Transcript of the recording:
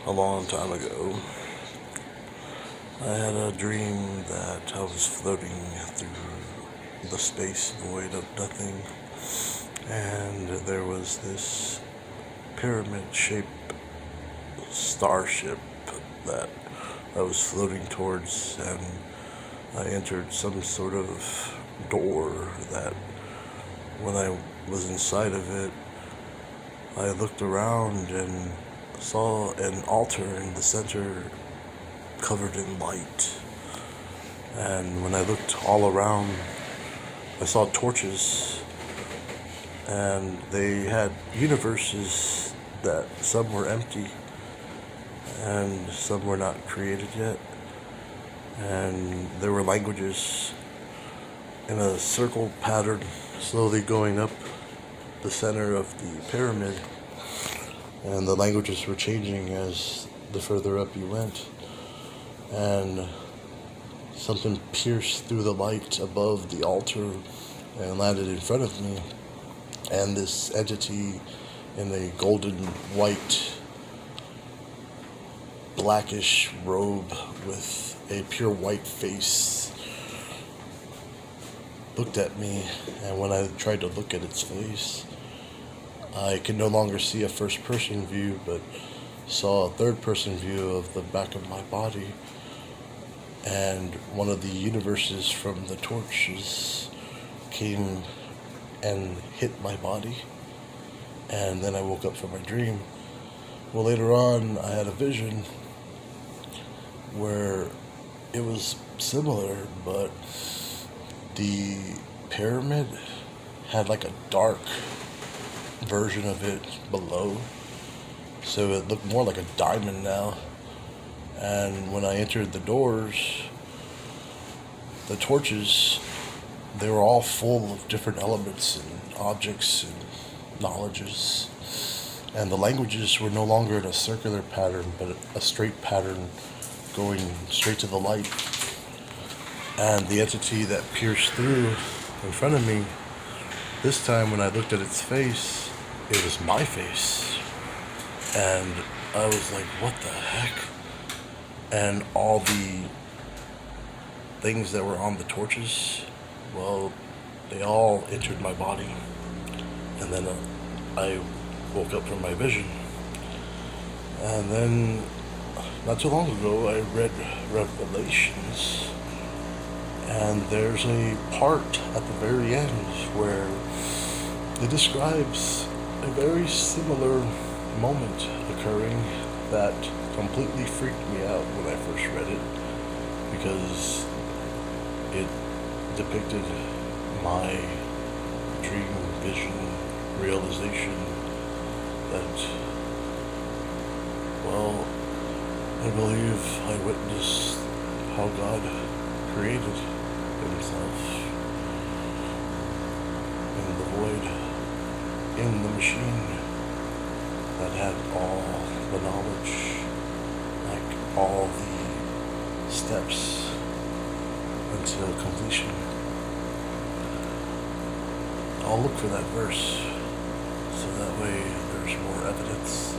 A long time ago, I had a dream that I was floating through the space void of nothing, and there was this pyramid-shaped starship that I was floating towards, and I entered some sort of door that, when I was inside of it, I looked around and saw an altar in the center covered in light. And when I looked all around, I saw torches, and they had universes that some were empty and some were not created yet. And there were languages in a circle pattern slowly going up the center of the pyramid, and the languages were changing as the further up you went. And something pierced through the light above the altar and landed in front of me. And this entity in a golden white, blackish robe with a pure white face looked at me. And when I tried to look at its face, I could no longer see a first-person view, but saw a third-person view of the back of my body. And one of the universes from the torches came and hit my body. And then I woke up from my dream. Well, later on, I had a vision where it was similar, but the pyramid had like a dark version of it below. So it looked more like a diamond now. And when I entered the doors, the torches, they were all full of different elements and objects and knowledges. And the languages were no longer in a circular pattern, but a straight pattern going straight to the light. And the entity that pierced through in front of me, this time when I looked at its face, it was my face. And I was like, what the heck? And all the things that were on the torches, well, they all entered my body. And then I woke up from my vision. And then, not too long ago, I read Revelations. And there's a part at the very end where it describes a very similar moment occurring that completely freaked me out when I first read it, because it depicted my dream, vision, realization that, well, I believe I witnessed how God created himself in the void, in the machine that had all the knowledge, like all the steps until completion. I'll look for that verse, so that way there's more evidence.